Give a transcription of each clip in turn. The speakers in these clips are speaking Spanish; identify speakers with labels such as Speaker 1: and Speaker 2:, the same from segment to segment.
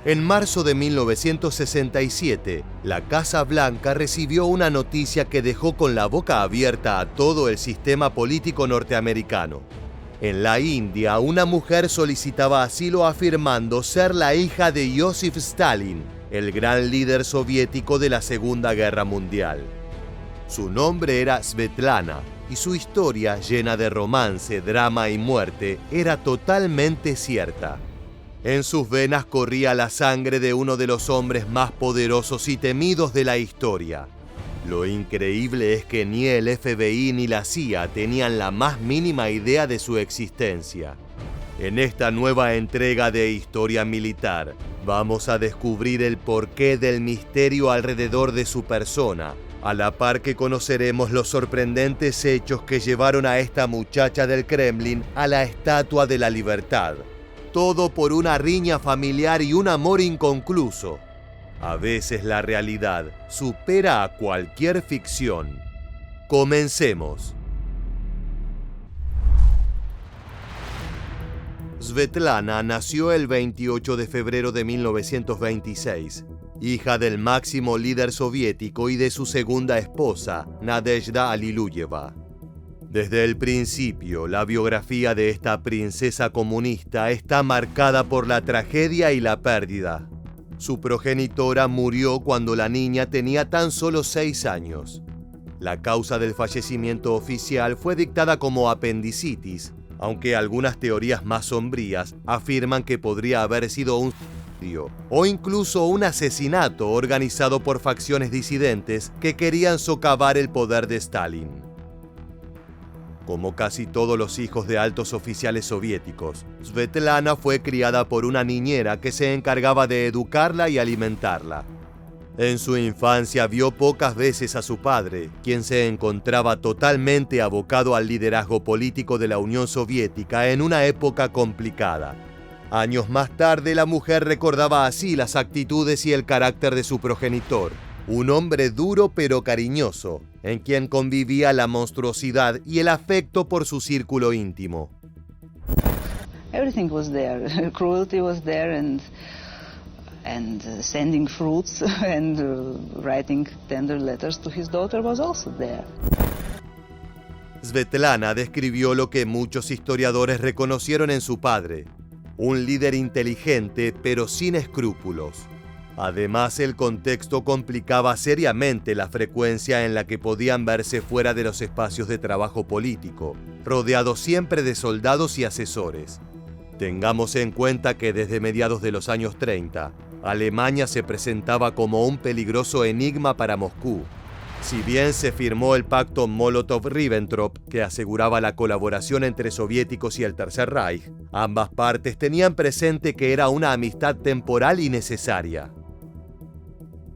Speaker 1: En marzo de 1967, la Casa Blanca recibió una noticia que dejó con la boca abierta a todo el sistema político norteamericano. En la India, una mujer solicitaba asilo afirmando ser la hija de Joseph Stalin, el gran líder soviético de la Segunda Guerra Mundial. Su nombre era Svetlana y su historia, llena de romance, drama y muerte, era totalmente cierta. En sus venas corría la sangre de uno de los hombres más poderosos y temidos de la historia. Lo increíble es que ni el FBI ni la CIA tenían la más mínima idea de su existencia. En esta nueva entrega de Historia Militar, vamos a descubrir el porqué del misterio alrededor de su persona, a la par que conoceremos los sorprendentes hechos que llevaron a esta muchacha del Kremlin a la Estatua de la Libertad. Todo por una riña familiar y un amor inconcluso. A veces la realidad supera a cualquier ficción. Comencemos. Svetlana nació el 28 de febrero de 1926, hija del máximo líder soviético y de su segunda esposa, Nadezhda Aliluyeva. Desde el principio, la biografía de esta princesa comunista está marcada por la tragedia y la pérdida. Su progenitora murió cuando la niña tenía tan solo 6 años. La causa del fallecimiento oficial fue dictada como apendicitis, aunque algunas teorías más sombrías afirman que podría haber sido un suicidio o incluso un asesinato organizado por facciones disidentes que querían socavar el poder de Stalin. Como casi todos los hijos de altos oficiales soviéticos, Svetlana fue criada por una niñera que se encargaba de educarla y alimentarla. En su infancia vio pocas veces a su padre, quien se encontraba totalmente abocado al liderazgo político de la Unión Soviética en una época complicada. Años más tarde, la mujer recordaba así las actitudes y el carácter de su progenitor, un hombre duro pero cariñoso, en quien convivía la monstruosidad y el afecto por su círculo íntimo.
Speaker 2: Everything was there. Cruelty was there, and sending fruits and writing tender letters to his daughter was also there.
Speaker 1: Svetlana describió lo que muchos historiadores reconocieron en su padre, un líder inteligente pero sin escrúpulos. Además, el contexto complicaba seriamente la frecuencia en la que podían verse fuera de los espacios de trabajo político, rodeados siempre de soldados y asesores. Tengamos en cuenta que desde mediados de los años 30, Alemania se presentaba como un peligroso enigma para Moscú. Si bien se firmó el pacto Molotov-Ribbentrop, que aseguraba la colaboración entre soviéticos y el Tercer Reich, ambas partes tenían presente que era una amistad temporal y necesaria.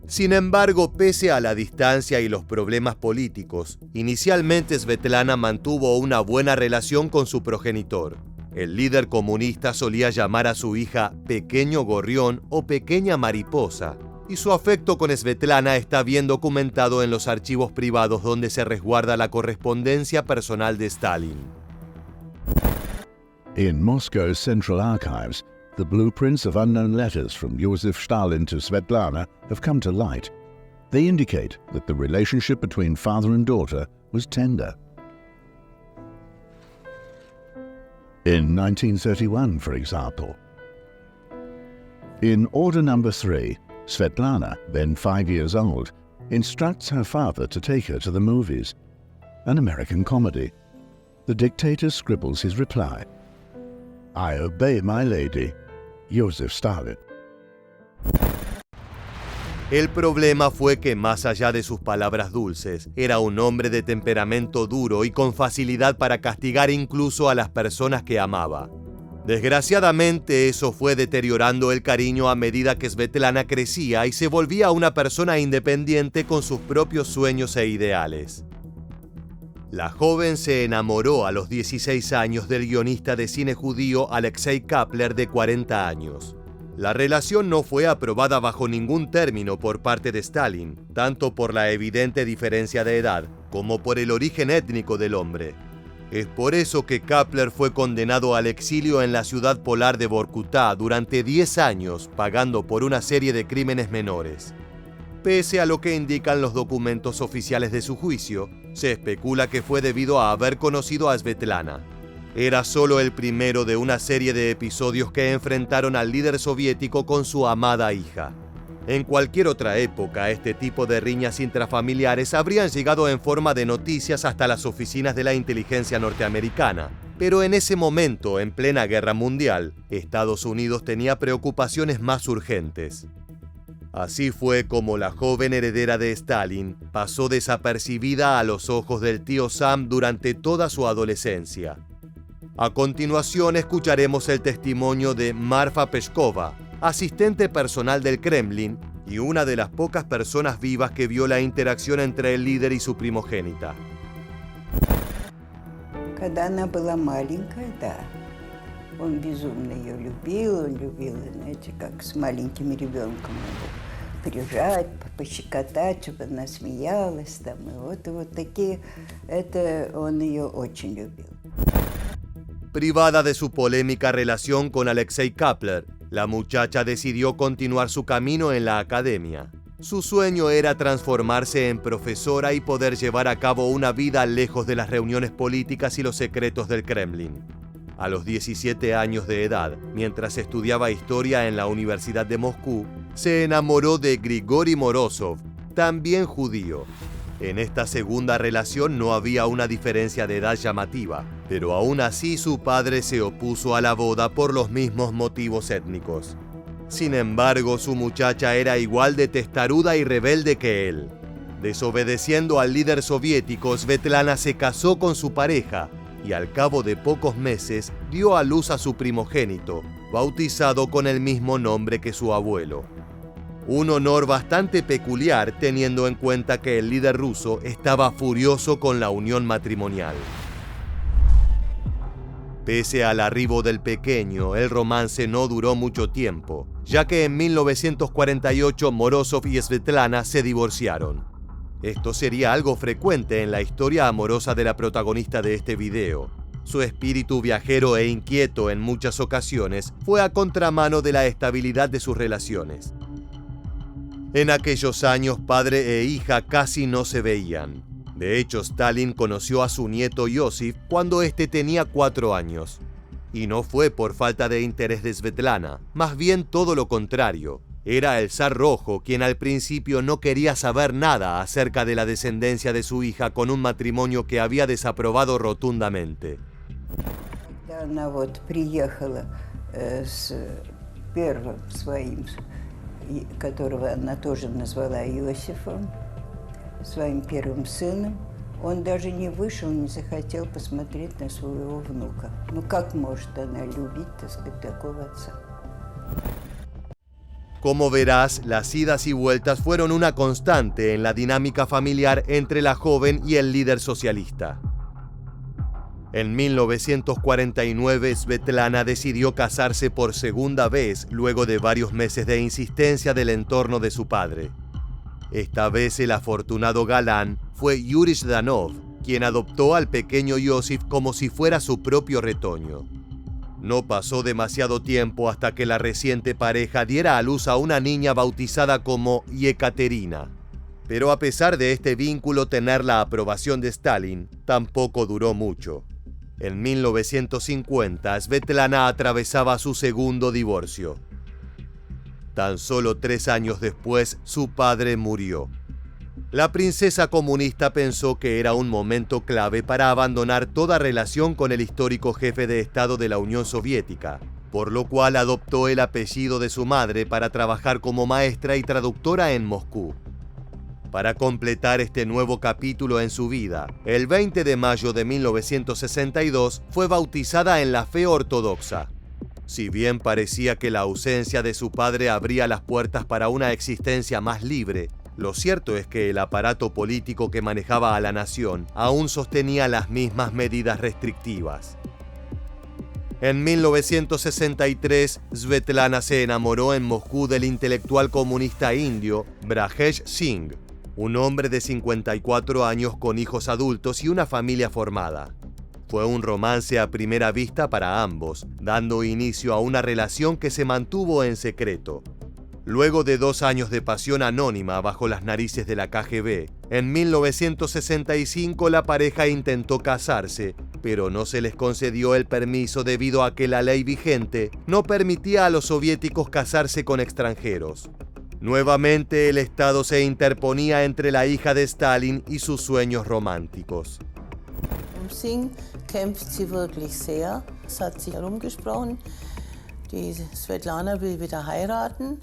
Speaker 1: Sin embargo, pese a la distancia y los problemas políticos, inicialmente Svetlana mantuvo una buena relación con su progenitor. El líder comunista solía llamar a su hija Pequeño Gorrión o Pequeña Mariposa, y su afecto con Svetlana está bien documentado en los archivos privados donde se resguarda la correspondencia personal de Stalin.
Speaker 3: In Moscow's Central Archives, the blueprints of unknown letters from Joseph Stalin to Svetlana have come to light. They indicate that the relationship between father and daughter was tender. In 1931, for example. In Order Number 3, Svetlana, then 5 years old, instructs her father to take her to the movies, an American comedy. The dictator scribbles his reply. I obey my lady, Joseph Stalin.
Speaker 1: El problema fue que, más allá de sus palabras dulces, era un hombre de temperamento duro y con facilidad para castigar incluso a las personas que amaba. Desgraciadamente, eso fue deteriorando el cariño a medida que Svetlana crecía y se volvía una persona independiente con sus propios sueños e ideales. La joven se enamoró a los 16 años del guionista de cine judío Alexei Kapler, de 40 años. La relación no fue aprobada bajo ningún término por parte de Stalin, tanto por la evidente diferencia de edad como por el origen étnico del hombre. Es por eso que Kapler fue condenado al exilio en la ciudad polar de Vorkutá durante 10 años, pagando por una serie de crímenes menores. Pese a lo que indican los documentos oficiales de su juicio, se especula que fue debido a haber conocido a Svetlana. Era solo el primero de una serie de episodios que enfrentaron al líder soviético con su amada hija. En cualquier otra época, este tipo de riñas intrafamiliares habrían llegado en forma de noticias hasta las oficinas de la inteligencia norteamericana. Pero en ese momento, en plena guerra mundial, Estados Unidos tenía preocupaciones más urgentes. Así fue como la joven heredera de Stalin pasó desapercibida a los ojos del tío Sam durante toda su adolescencia. A continuación escucharemos el testimonio de Marfa Peskova, asistente personal del Kremlin y una de las pocas personas vivas que vio la interacción entre el líder y su primogénita.
Speaker 4: Когда она была маленькая, да, он безумно ее любил, знаете, как с маленьким ребенком надо прижать, пощекотать, чтобы она смеялась, там, и вот такие, это он ее очень любил.
Speaker 1: Privada de su polémica relación con Alexei Kapler, la muchacha decidió continuar su camino en la academia. Su sueño era transformarse en profesora y poder llevar a cabo una vida lejos de las reuniones políticas y los secretos del Kremlin. A los 17 años de edad, mientras estudiaba historia en la Universidad de Moscú, se enamoró de Grigori Morozov, también judío. En esta segunda relación no había una diferencia de edad llamativa, pero aún así su padre se opuso a la boda por los mismos motivos étnicos. Sin embargo, su muchacha era igual de testaruda y rebelde que él. Desobedeciendo al líder soviético, Svetlana se casó con su pareja y al cabo de pocos meses dio a luz a su primogénito, bautizado con el mismo nombre que su abuelo. Un honor bastante peculiar teniendo en cuenta que el líder ruso estaba furioso con la unión matrimonial. Pese al arribo del pequeño, el romance no duró mucho tiempo, ya que en 1948 Morozov y Svetlana se divorciaron. Esto sería algo frecuente en la historia amorosa de la protagonista de este video. Su espíritu viajero e inquieto en muchas ocasiones fue a contramano de la estabilidad de sus relaciones. En aquellos años, padre e hija casi no se veían. De hecho, Stalin conoció a su nieto Yosif cuando éste tenía 4 años. Y no fue por falta de interés de Svetlana, más bien todo lo contrario. Era el zar rojo quien al principio no quería saber nada acerca de la descendencia de su hija con un matrimonio que había desaprobado rotundamente.
Speaker 4: Она вот приехала с первым своим, которого она тоже назвала Иосифом, своим первым сыном, он даже не вышел, не захотел посмотреть на своего внука. Ну как может она любить, так сказать, такого отца?
Speaker 1: Como verás, las idas y vueltas fueron una constante en la dinámica familiar entre la joven y el líder socialista. En 1949, Svetlana decidió casarse por segunda vez luego de varios meses de insistencia del entorno de su padre. Esta vez el afortunado galán fue Yuri Zhdanov, quien adoptó al pequeño Yosif como si fuera su propio retoño. No pasó demasiado tiempo hasta que la reciente pareja diera a luz a una niña bautizada como Yekaterina. Pero a pesar de este vínculo tener la aprobación de Stalin, tampoco duró mucho. En 1950, Svetlana atravesaba su segundo divorcio. Tan solo 3 años después, su padre murió. La princesa comunista pensó que era un momento clave para abandonar toda relación con el histórico jefe de Estado de la Unión Soviética, por lo cual adoptó el apellido de su madre para trabajar como maestra y traductora en Moscú. Para completar este nuevo capítulo en su vida, el 20 de mayo de 1962 fue bautizada en la fe ortodoxa. Si bien parecía que la ausencia de su padre abría las puertas para una existencia más libre, lo cierto es que el aparato político que manejaba a la nación aún sostenía las mismas medidas restrictivas. En 1963, Svetlana se enamoró en Moscú del intelectual comunista indio Brajesh Singh, un hombre de 54 años con hijos adultos y una familia formada. Fue un romance a primera vista para ambos, dando inicio a una relación que se mantuvo en secreto. Luego de 2 años de pasión anónima bajo las narices de la KGB, en 1965 la pareja intentó casarse, pero no se les concedió el permiso debido a que la ley vigente no permitía a los soviéticos casarse con extranjeros. Nuevamente el Estado se interponía entre la hija de Stalin y sus sueños románticos.
Speaker 5: Singh kämpft sie wirklich sehr. Es hat sich herumgesprochen, die Svetlana will wieder heiraten,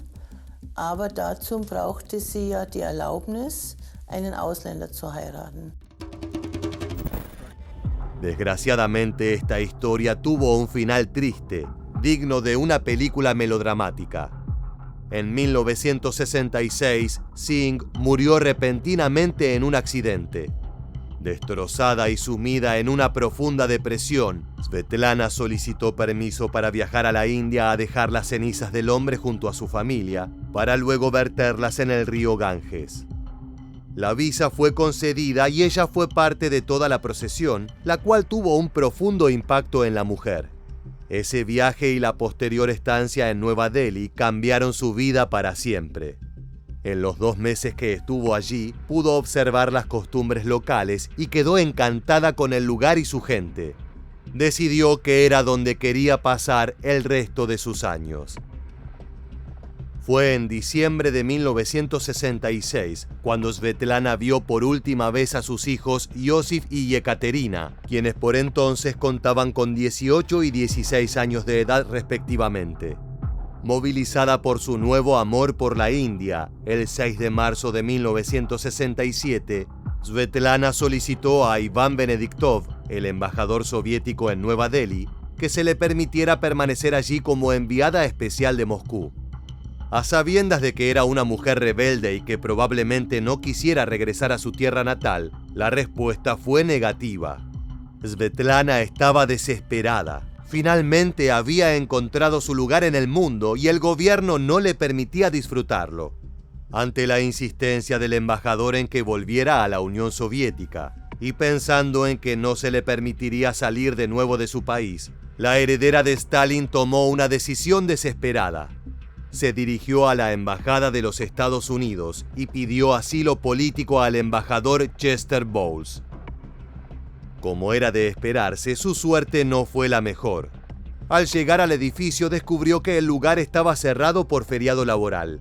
Speaker 5: aber dazu brauchte sie ja die Erlaubnis, einen Ausländer zu heiraten.
Speaker 1: Desgraciadamente, esta historia tuvo un final triste, digno de una película melodramática. En 1966, Singh murió repentinamente en un accidente. Destrozada y sumida en una profunda depresión, Svetlana solicitó permiso para viajar a la India a dejar las cenizas del hombre junto a su familia, para luego verterlas en el río Ganges. La visa fue concedida y ella fue parte de toda la procesión, la cual tuvo un profundo impacto en la mujer. Ese viaje y la posterior estancia en Nueva Delhi cambiaron su vida para siempre. En los 2 meses que estuvo allí, pudo observar las costumbres locales y quedó encantada con el lugar y su gente. Decidió que era donde quería pasar el resto de sus años. Fue en diciembre de 1966 cuando Svetlana vio por última vez a sus hijos Iosif y Yekaterina, quienes por entonces contaban con 18 y 16 años de edad respectivamente. Movilizada por su nuevo amor por la India, el 6 de marzo de 1967, Svetlana solicitó a Iván Benediktov, el embajador soviético en Nueva Delhi, que se le permitiera permanecer allí como enviada especial de Moscú. A sabiendas de que era una mujer rebelde y que probablemente no quisiera regresar a su tierra natal, la respuesta fue negativa. Svetlana estaba desesperada. Finalmente había encontrado su lugar en el mundo y el gobierno no le permitía disfrutarlo. Ante la insistencia del embajador en que volviera a la Unión Soviética y pensando en que no se le permitiría salir de nuevo de su país, la heredera de Stalin tomó una decisión desesperada. Se dirigió a la embajada de los Estados Unidos y pidió asilo político al embajador Chester Bowles. Como era de esperarse, su suerte no fue la mejor. Al llegar al edificio descubrió que el lugar estaba cerrado por feriado laboral.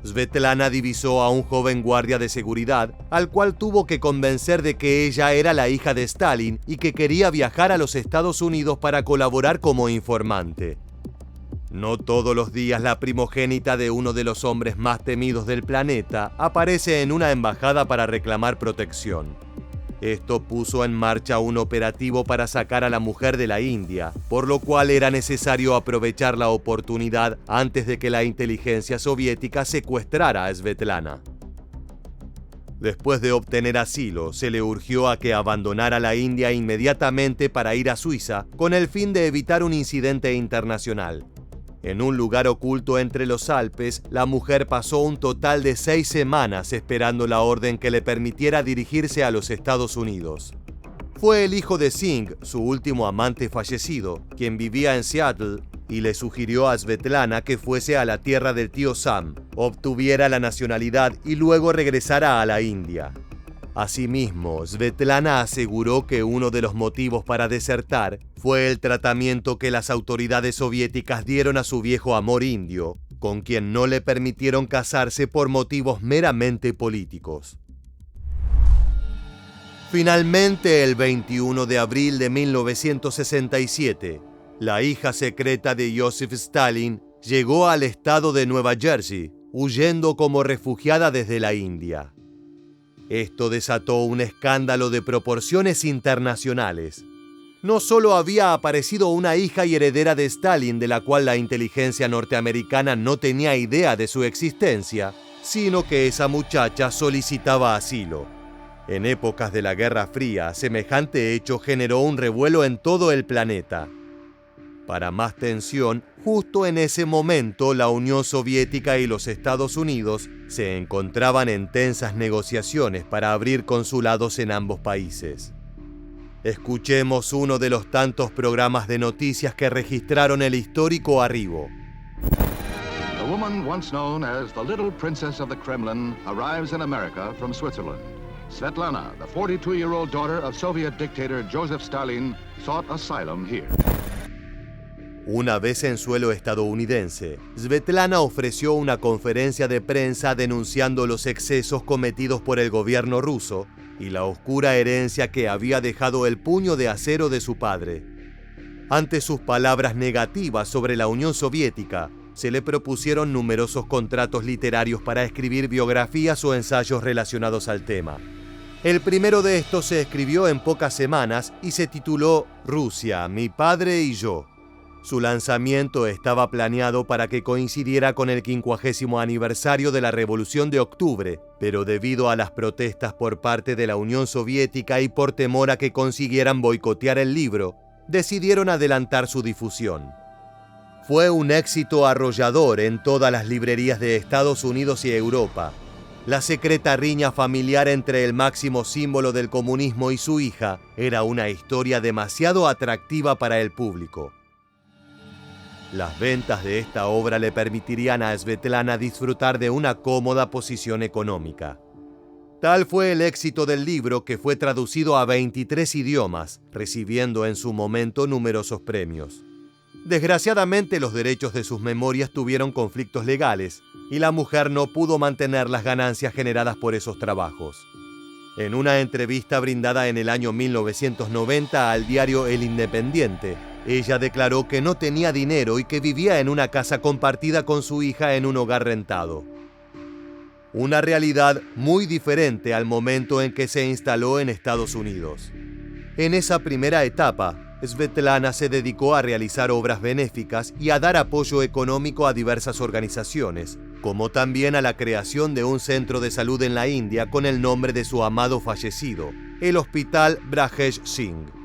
Speaker 1: Svetlana divisó a un joven guardia de seguridad, al cual tuvo que convencer de que ella era la hija de Stalin y que quería viajar a los Estados Unidos para colaborar como informante. No todos los días la primogénita de uno de los hombres más temidos del planeta aparece en una embajada para reclamar protección. Esto puso en marcha un operativo para sacar a la mujer de la India, por lo cual era necesario aprovechar la oportunidad antes de que la inteligencia soviética secuestrara a Svetlana. Después de obtener asilo, se le urgió a que abandonara la India inmediatamente para ir a Suiza, con el fin de evitar un incidente internacional. En un lugar oculto entre los Alpes, la mujer pasó un total de 6 semanas esperando la orden que le permitiera dirigirse a los Estados Unidos. Fue el hijo de Singh, su último amante fallecido, quien vivía en Seattle, y le sugirió a Svetlana que fuese a la tierra del tío Sam, obtuviera la nacionalidad y luego regresara a la India. Asimismo, Svetlana aseguró que uno de los motivos para desertar fue el tratamiento que las autoridades soviéticas dieron a su viejo amor indio, con quien no le permitieron casarse por motivos meramente políticos. Finalmente, el 21 de abril de 1967, la hija secreta de Joseph Stalin llegó al estado de Nueva Jersey, huyendo como refugiada desde la India. Esto desató un escándalo de proporciones internacionales. No solo había aparecido una hija y heredera de Stalin de la cual la inteligencia norteamericana no tenía idea de su existencia, sino que esa muchacha solicitaba asilo. En épocas de la Guerra Fría, semejante hecho generó un revuelo en todo el planeta. Para más tensión, justo en ese momento la Unión Soviética y los Estados Unidos se encontraban en tensas negociaciones para abrir consulados en ambos países. Escuchemos uno de los tantos programas de noticias que registraron el histórico arribo.
Speaker 6: A woman once known as the Little Princess of the Kremlin arrives in America from Switzerland. Svetlana, the 42-year-old daughter of Soviet dictator Joseph Stalin, sought asylum here.
Speaker 1: Una vez en suelo estadounidense, Svetlana ofreció una conferencia de prensa denunciando los excesos cometidos por el gobierno ruso y la oscura herencia que había dejado el puño de acero de su padre. Ante sus palabras negativas sobre la Unión Soviética, se le propusieron numerosos contratos literarios para escribir biografías o ensayos relacionados al tema. El primero de estos se escribió en pocas semanas y se tituló Rusia, mi padre y yo. Su lanzamiento estaba planeado para que coincidiera con el 50º aniversario de la Revolución de Octubre, pero debido a las protestas por parte de la Unión Soviética y por temor a que consiguieran boicotear el libro, decidieron adelantar su difusión. Fue un éxito arrollador en todas las librerías de Estados Unidos y Europa. La secreta riña familiar entre el máximo símbolo del comunismo y su hija era una historia demasiado atractiva para el público. Las ventas de esta obra le permitirían a Svetlana disfrutar de una cómoda posición económica. Tal fue el éxito del libro que fue traducido a 23 idiomas, recibiendo en su momento numerosos premios. Desgraciadamente, los derechos de sus memorias tuvieron conflictos legales y la mujer no pudo mantener las ganancias generadas por esos trabajos. En una entrevista brindada en el año 1990 al diario El Independiente, ella declaró que no tenía dinero y que vivía en una casa compartida con su hija en un hogar rentado. Una realidad muy diferente al momento en que se instaló en Estados Unidos. En esa primera etapa, Svetlana se dedicó a realizar obras benéficas y a dar apoyo económico a diversas organizaciones, como también a la creación de un centro de salud en la India con el nombre de su amado fallecido, el Hospital Brajesh Singh.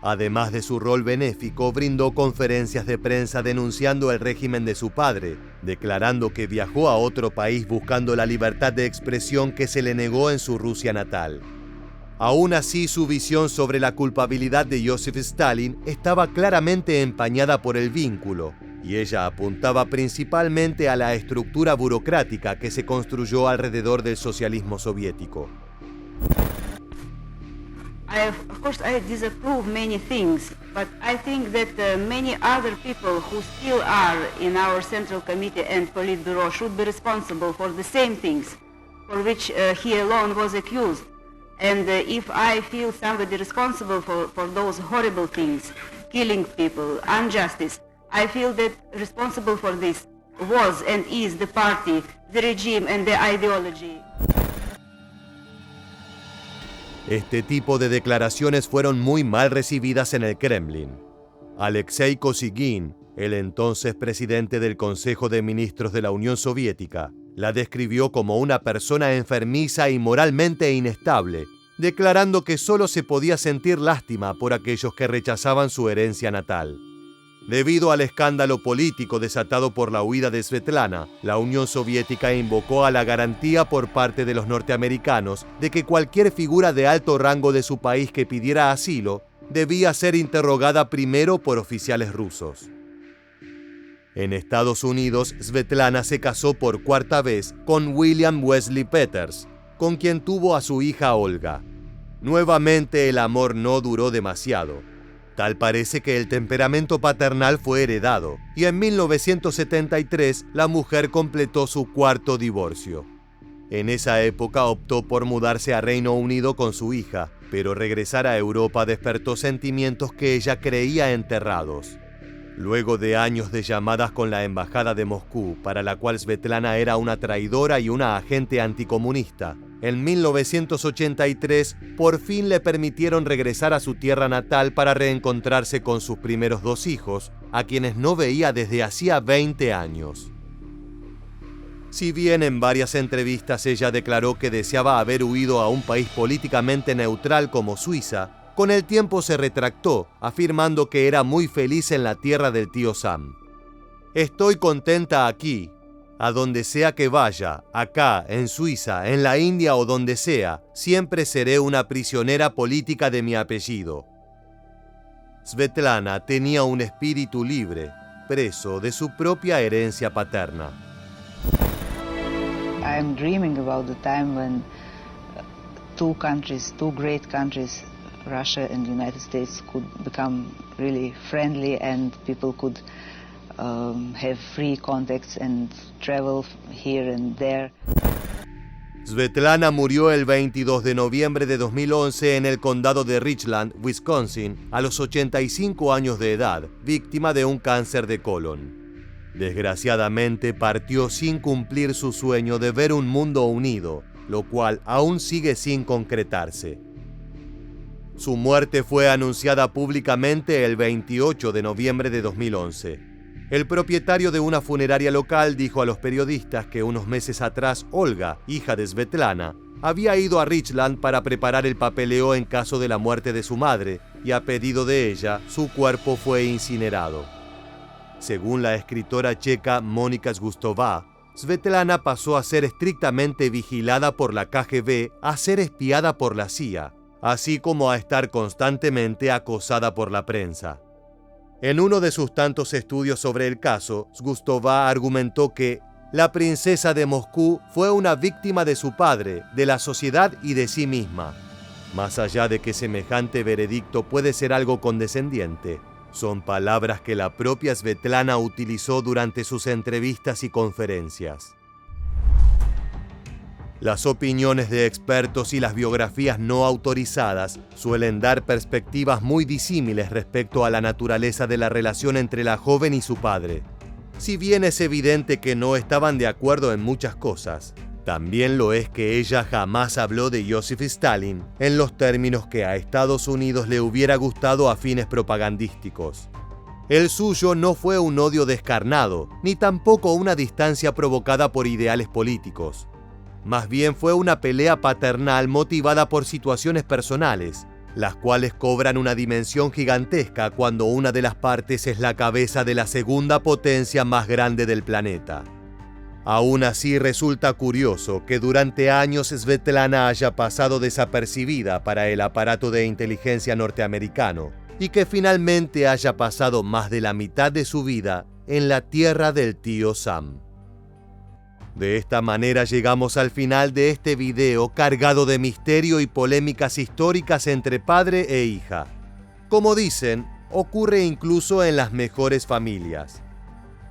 Speaker 1: Además de su rol benéfico, brindó conferencias de prensa denunciando el régimen de su padre, declarando que viajó a otro país buscando la libertad de expresión que se le negó en su Rusia natal. Aún así, su visión sobre la culpabilidad de Joseph Stalin estaba claramente empañada por el vínculo, y ella apuntaba principalmente a la estructura burocrática que se construyó alrededor del socialismo soviético.
Speaker 7: Of course, I disapprove many things, but I think that many other people who still are in our Central Committee and Politburo should be responsible for the same things for which he alone was accused. And if I feel somebody responsible for those horrible things, killing people, injustice, I feel that responsible for this was and is the party, the regime and the ideology.
Speaker 1: Este tipo de declaraciones fueron muy mal recibidas en el Kremlin. Alexei Kosygin, el entonces presidente del Consejo de Ministros de la Unión Soviética, la describió como una persona enfermiza y moralmente inestable, declarando que solo se podía sentir lástima por aquellos que rechazaban su herencia natal. Debido al escándalo político desatado por la huida de Svetlana, la Unión Soviética invocó a la garantía por parte de los norteamericanos de que cualquier figura de alto rango de su país que pidiera asilo debía ser interrogada primero por oficiales rusos. En Estados Unidos, Svetlana se casó por cuarta vez con William Wesley Peters, con quien tuvo a su hija Olga. Nuevamente el amor no duró demasiado. Tal parece que el temperamento paternal fue heredado, y en 1973 la mujer completó su cuarto divorcio. En esa época optó por mudarse a Reino Unido con su hija, pero regresar a Europa despertó sentimientos que ella creía enterrados. Luego de años de llamadas con la embajada de Moscú, para la cual Svetlana era una traidora y una agente anticomunista, en 1983 por fin le permitieron regresar a su tierra natal para reencontrarse con sus primeros dos hijos, a quienes no veía desde hacía 20 años. Si bien en varias entrevistas ella declaró que deseaba haber huido a un país políticamente neutral como Suiza, con el tiempo se retractó, afirmando que era muy feliz en la tierra del tío Sam. Estoy contenta aquí. A donde sea que vaya, acá, en Suiza, en la India o donde sea, siempre seré una prisionera política de mi apellido. Svetlana tenía un espíritu libre, preso de su propia herencia paterna.
Speaker 2: I am dreaming about the time when two great countries, Russia and the United States, could become really friendly and people could have free contacts and travel here and there.
Speaker 1: Svetlana murió el 22 de noviembre de 2011 en el condado de Richland, Wisconsin, a los 85 años de edad, víctima de un cáncer de colon. Desgraciadamente partió sin cumplir su sueño de ver un mundo unido, lo cual aún sigue sin concretarse. Su muerte fue anunciada públicamente el 28 de noviembre de 2011. El propietario de una funeraria local dijo a los periodistas que unos meses atrás Olga, hija de Svetlana, había ido a Richland para preparar el papeleo en caso de la muerte de su madre y a pedido de ella, su cuerpo fue incinerado. Según la escritora checa Monika Zgustová, Svetlana pasó a ser estrictamente vigilada por la KGB a ser espiada por la CIA, así como a estar constantemente acosada por la prensa. En uno de sus tantos estudios sobre el caso, Zgustová argumentó que la princesa de Moscú fue una víctima de su padre, de la sociedad y de sí misma. Más allá de que semejante veredicto puede ser algo condescendiente, son palabras que la propia Svetlana utilizó durante sus entrevistas y conferencias. Las opiniones de expertos y las biografías no autorizadas suelen dar perspectivas muy disímiles respecto a la naturaleza de la relación entre la joven y su padre. Si bien es evidente que no estaban de acuerdo en muchas cosas, también lo es que ella jamás habló de Joseph Stalin en los términos que a Estados Unidos le hubiera gustado a fines propagandísticos. El suyo no fue un odio descarnado, ni tampoco una distancia provocada por ideales políticos. Más bien fue una pelea paternal motivada por situaciones personales, las cuales cobran una dimensión gigantesca cuando una de las partes es la cabeza de la segunda potencia más grande del planeta. Aún así resulta curioso que durante años Svetlana haya pasado desapercibida para el aparato de inteligencia norteamericano y que finalmente haya pasado más de la mitad de su vida en la tierra del tío Sam. De esta manera llegamos al final de este video cargado de misterio y polémicas históricas entre padre e hija. Como dicen, ocurre incluso en las mejores familias.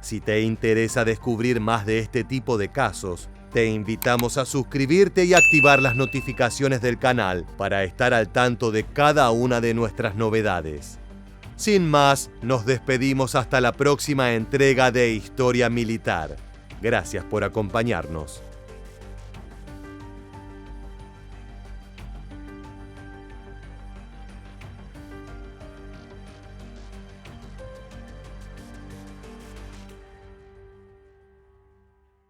Speaker 1: Si te interesa descubrir más de este tipo de casos, te invitamos a suscribirte y activar las notificaciones del canal para estar al tanto de cada una de nuestras novedades. Sin más, nos despedimos hasta la próxima entrega de Historia Militar. Gracias por acompañarnos.